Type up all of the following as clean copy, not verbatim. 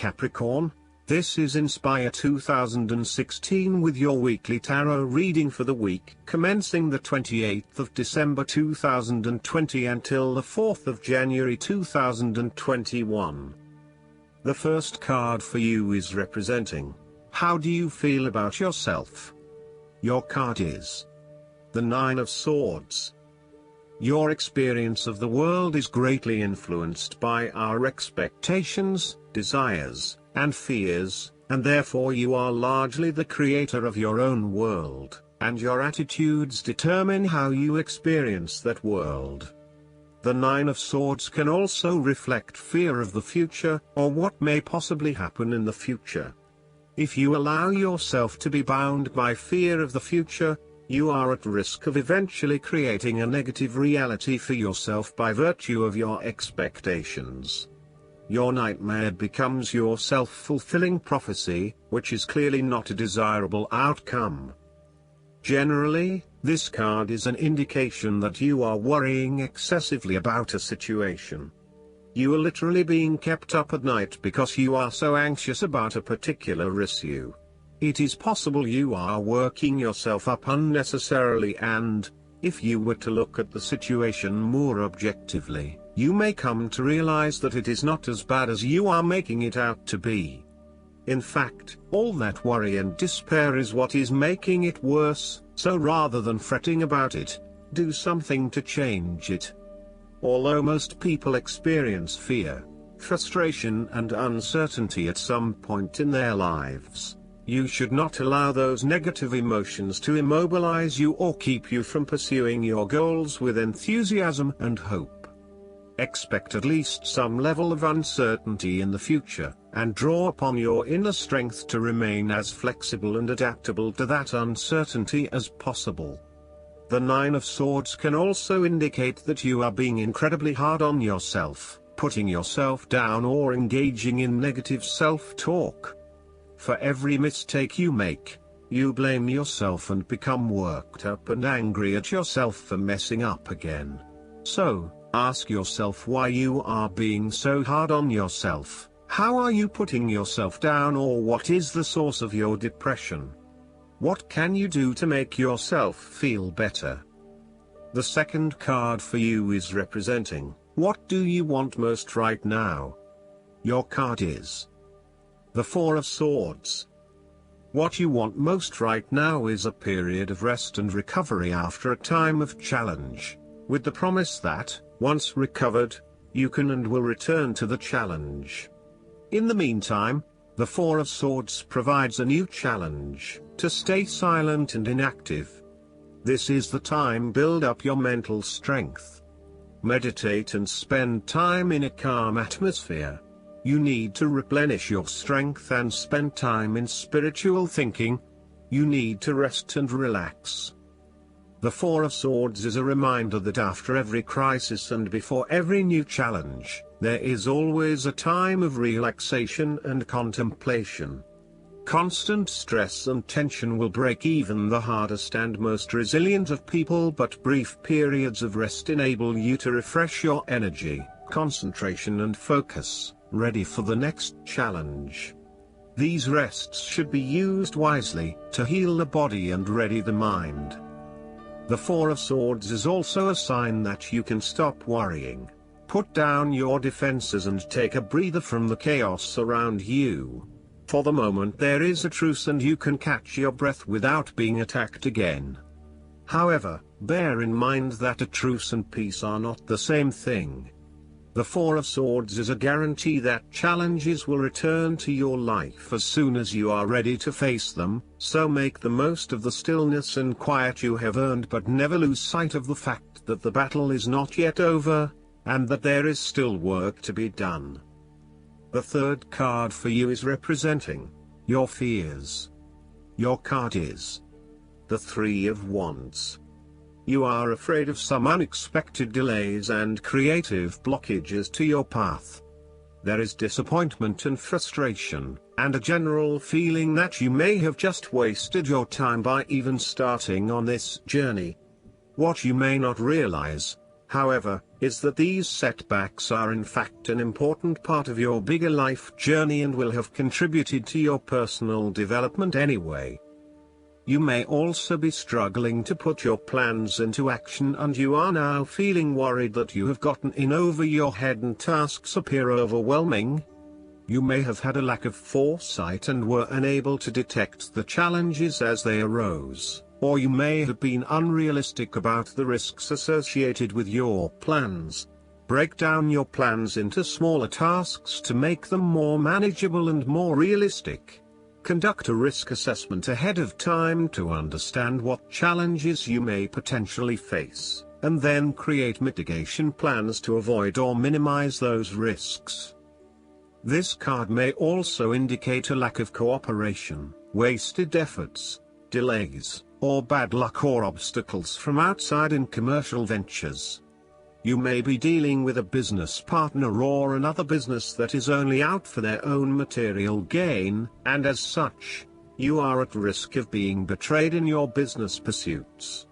Capricorn. This is Inspire 2016 with your weekly tarot reading for the week commencing the 28th of December 2020 until the 4th of January 2021. The first card for you is representing, how do you feel about yourself? Your card is the Nine of Swords. Your experience of the world is greatly influenced by our expectations, desires, and fears, and therefore you are largely the creator of your own world, and your attitudes determine how you experience that world. The Nine of Swords can also reflect fear of the future, or what may possibly happen in the future. If you allow yourself to be bound by fear of the future, you are at risk of eventually creating a negative reality for yourself by virtue of your expectations. Your nightmare becomes your self-fulfilling prophecy, which is clearly not a desirable outcome. Generally, this card is an indication that you are worrying excessively about a situation. You are literally being kept up at night because you are so anxious about a particular issue. It is possible you are working yourself up unnecessarily, and, if you were to look at the situation more objectively, you may come to realize that it is not as bad as you are making it out to be. In fact, all that worry and despair is what is making it worse, so rather than fretting about it, do something to change it. Although most people experience fear, frustration and uncertainty at some point in their lives, you should not allow those negative emotions to immobilize you or keep you from pursuing your goals with enthusiasm and hope. Expect at least some level of uncertainty in the future, and draw upon your inner strength to remain as flexible and adaptable to that uncertainty as possible. The Nine of Swords can also indicate that you are being incredibly hard on yourself, putting yourself down or engaging in negative self-talk. For every mistake you make, you blame yourself and become worked up and angry at yourself for messing up again. So, ask yourself why you are being so hard on yourself. How are you putting yourself down, or what is the source of your depression? What can you do to make yourself feel better? The second card for you is representing, what do you want most right now? Your card is the Four of Swords. What you want most right now is a period of rest and recovery after a time of challenge, with the promise that, once recovered, you can and will return to the challenge. In the meantime, the Four of Swords provides a new challenge, to stay silent and inactive. This is the time to build up your mental strength. Meditate and spend time in a calm atmosphere. You need to replenish your strength and spend time in spiritual thinking. You need to rest and relax. The Four of Swords is a reminder that after every crisis and before every new challenge, there is always a time of relaxation and contemplation. Constant stress and tension will break even the hardest and most resilient of people, but brief periods of rest enable you to refresh your energy, concentration and focus, ready for the next challenge. These rests should be used wisely, to heal the body and ready the mind. The Four of Swords is also a sign that you can stop worrying, put down your defenses and take a breather from the chaos around you. For the moment there is a truce and you can catch your breath without being attacked again. However, bear in mind that a truce and peace are not the same thing. The Four of Swords is a guarantee that challenges will return to your life as soon as you are ready to face them, so make the most of the stillness and quiet you have earned, but never lose sight of the fact that the battle is not yet over, and that there is still work to be done. The third card for you is representing your fears. Your card is the Three of Wands. You are afraid of some unexpected delays and creative blockages to your path. There is disappointment and frustration, and a general feeling that you may have just wasted your time by even starting on this journey. What you may not realize however, is that these setbacks are in fact an important part of your bigger life journey and will have contributed to your personal development anyway. You may also be struggling to put your plans into action, and you are now feeling worried that you have gotten in over your head and tasks appear overwhelming. You may have had a lack of foresight and were unable to detect the challenges as they arose, or you may have been unrealistic about the risks associated with your plans. Break down your plans into smaller tasks to make them more manageable and more realistic. Conduct a risk assessment ahead of time to understand what challenges you may potentially face, and then create mitigation plans to avoid or minimize those risks. This card may also indicate a lack of cooperation, wasted efforts, delays, or bad luck or obstacles from outside in commercial ventures. You may be dealing with a business partner or another business that is only out for their own material gain, and as such, you are at risk of being betrayed in your business pursuits.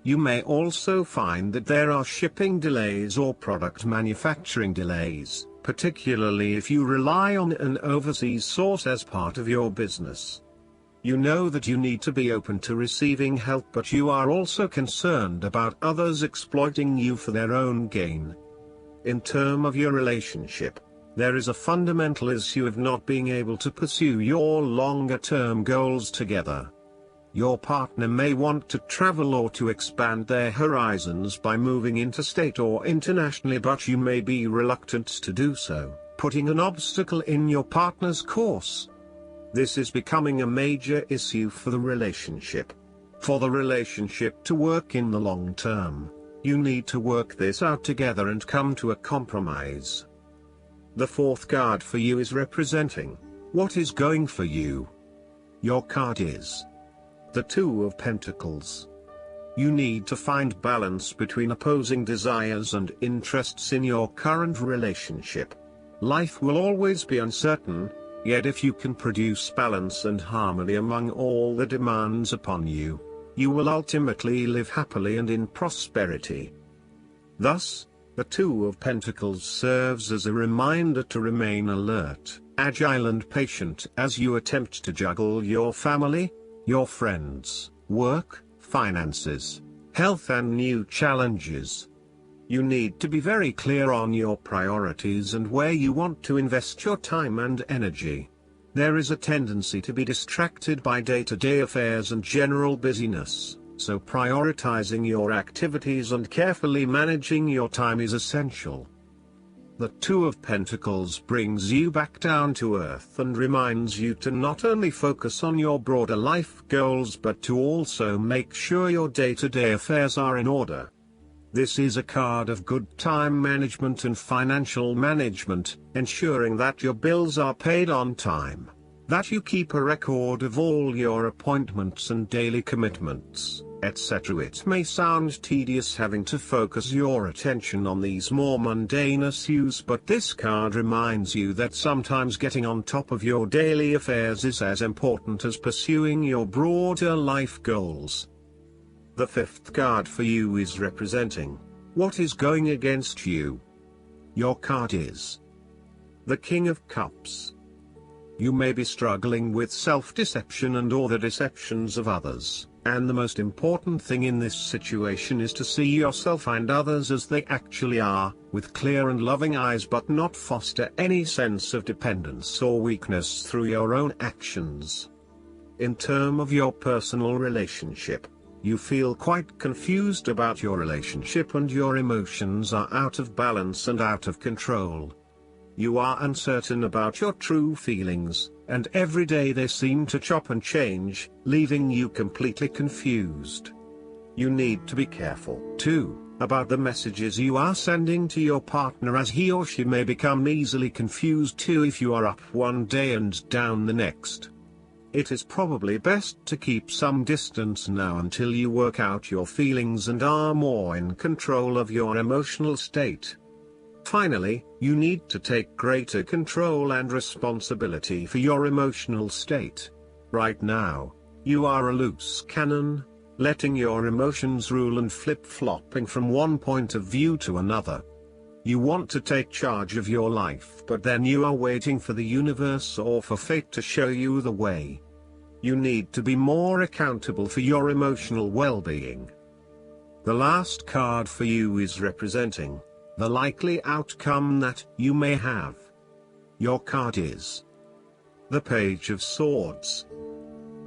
You may also find that there are shipping delays or product manufacturing delays, particularly if you rely on an overseas source as part of your business. You know that you need to be open to receiving help, but you are also concerned about others exploiting you for their own gain. In terms of your relationship, there is a fundamental issue of not being able to pursue your longer-term goals together. Your partner may want to travel or to expand their horizons by moving interstate or internationally, but you may be reluctant to do so, putting an obstacle in your partner's course. This is becoming a major issue for the relationship. For the relationship to work in the long term, you need to work this out together and come to a compromise. The fourth card for you is representing what is going for you. Your card is the Two of Pentacles. You need to find balance between opposing desires and interests in your current relationship. Life will always be uncertain, yet if you can produce balance and harmony among all the demands upon you, you will ultimately live happily and in prosperity. Thus, the Two of Pentacles serves as a reminder to remain alert, agile and patient as you attempt to juggle your family, your friends, work, finances, health and new challenges. You need to be very clear on your priorities and where you want to invest your time and energy. There is a tendency to be distracted by day-to-day affairs and general busyness, so prioritizing your activities and carefully managing your time is essential. The Two of Pentacles brings you back down to earth and reminds you to not only focus on your broader life goals but to also make sure your day-to-day affairs are in order. This is a card of good time management and financial management, ensuring that your bills are paid on time, that you keep a record of all your appointments and daily commitments, etc. It may sound tedious having to focus your attention on these more mundane issues, but this card reminds you that sometimes getting on top of your daily affairs is as important as pursuing your broader life goals. The fifth card for you is representing what is going against you. Your card is the King of Cups. You may be struggling with self-deception and or the deceptions of others, and the most important thing in this situation is to see yourself and others as they actually are, with clear and loving eyes, but not foster any sense of dependence or weakness through your own actions. In terms of your personal relationship, you feel quite confused about your relationship and your emotions are out of balance and out of control. You are uncertain about your true feelings, and every day they seem to chop and change, leaving you completely confused. You need to be careful, too, about the messages you are sending to your partner, as he or she may become easily confused too if you are up one day and down the next. It is probably best to keep some distance now until you work out your feelings and are more in control of your emotional state. Finally, you need to take greater control and responsibility for your emotional state. Right now, you are a loose cannon, letting your emotions rule and flip-flopping from one point of view to another. You want to take charge of your life, but then you are waiting for the universe or for fate to show you the way. You need to be more accountable for your emotional well-being. The last card for you is representing the likely outcome that you may have. Your card is the Page of Swords.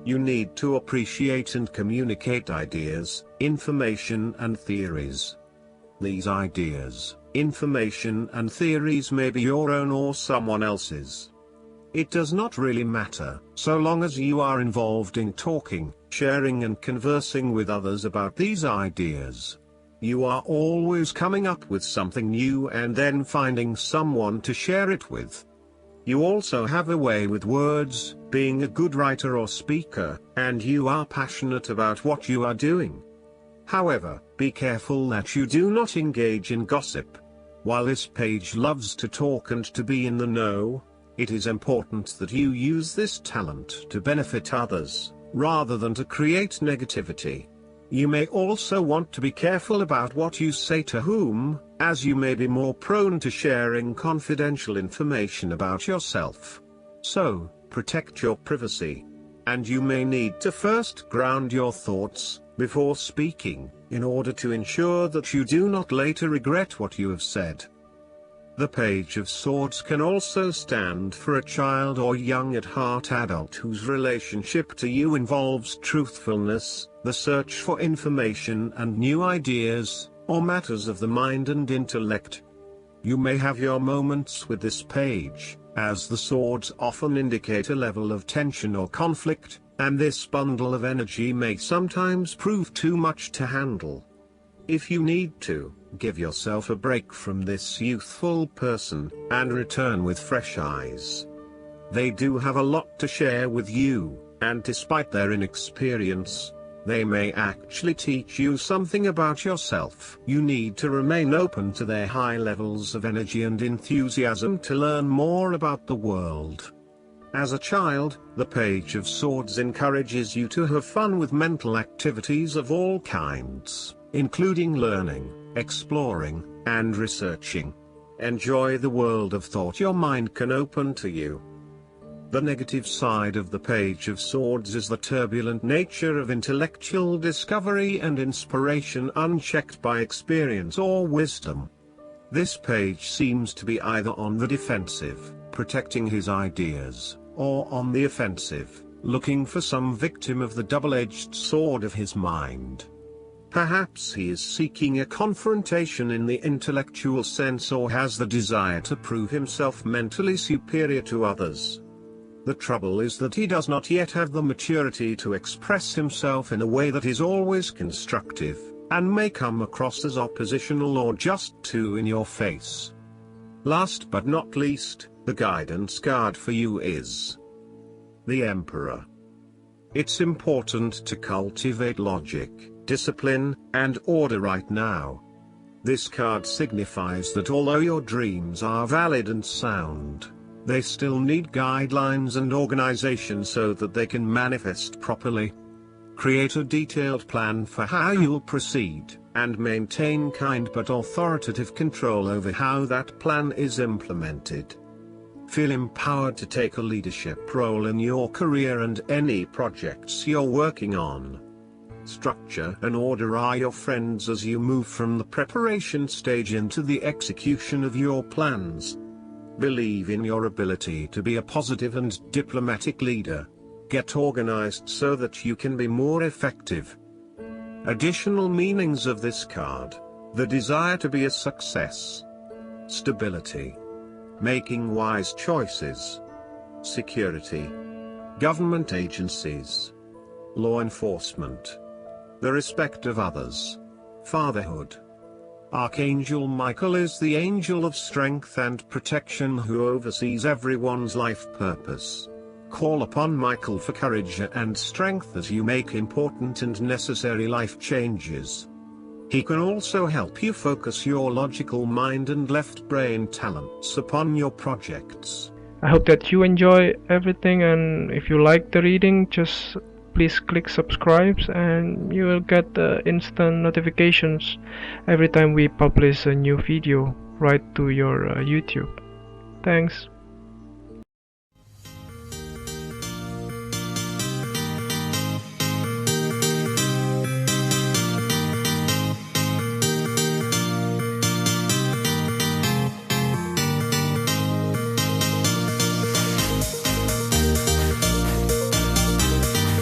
You need to appreciate and communicate ideas, information and theories. These ideas, information and theories may be your own or someone else's. It does not really matter, so long as you are involved in talking, sharing and conversing with others about these ideas. You are always coming up with something new and then finding someone to share it with. You also have a way with words, being a good writer or speaker, and you are passionate about what you are doing. However, be careful that you do not engage in gossip. While this page loves to talk and to be in the know, it is important that you use this talent to benefit others, rather than to create negativity. You may also want to be careful about what you say to whom, as you may be more prone to sharing confidential information about yourself. So, protect your privacy. And you may need to first ground your thoughts before speaking, in order to ensure that you do not later regret what you have said. The Page of Swords can also stand for a child or young at heart adult whose relationship to you involves truthfulness, the search for information and new ideas, or matters of the mind and intellect. You may have your moments with this page, as the swords often indicate a level of tension or conflict, and this bundle of energy may sometimes prove too much to handle. If you need to, give yourself a break from this youthful person, and return with fresh eyes. They do have a lot to share with you, and despite their inexperience, they may actually teach you something about yourself. You need to remain open to their high levels of energy and enthusiasm to learn more about the world. As a child, the Page of Swords encourages you to have fun with mental activities of all kinds, including learning, exploring, and researching. Enjoy the world of thought your mind can open to you. The negative side of the Page of Swords is the turbulent nature of intellectual discovery and inspiration unchecked by experience or wisdom. This page seems to be either on the defensive, protecting his ideas, or on the offensive, looking for some victim of the double-edged sword of his mind. Perhaps he is seeking a confrontation in the intellectual sense or has the desire to prove himself mentally superior to others. The trouble is that he does not yet have the maturity to express himself in a way that is always constructive, and may come across as oppositional or just too in your face. Last but not least, the guidance card for you is the Emperor. It's important to cultivate logic, discipline, and order right now. This card signifies that although your dreams are valid and sound, they still need guidelines and organization so that they can manifest properly. Create a detailed plan for how you'll proceed, and maintain kind but authoritative control over how that plan is implemented. Feel empowered to take a leadership role in your career and any projects you're working on. Structure and order are your friends as you move from the preparation stage into the execution of your plans. Believe in your ability to be a positive and diplomatic leader. Get organized so that you can be more effective. Additional meanings of this card: the desire to be a success, stability, making wise choices, security, government agencies, law enforcement, the respect of others, fatherhood. Archangel Michael is the angel of strength and protection who oversees everyone's life purpose. Call upon Michael for courage and strength as you make important and necessary life changes. He can also help you focus your logical mind and left brain talents upon your projects. I hope that you enjoy everything, and if you like the reading, just please click subscribe, and you will get the instant notifications every time we publish a new video right to your YouTube. Thanks.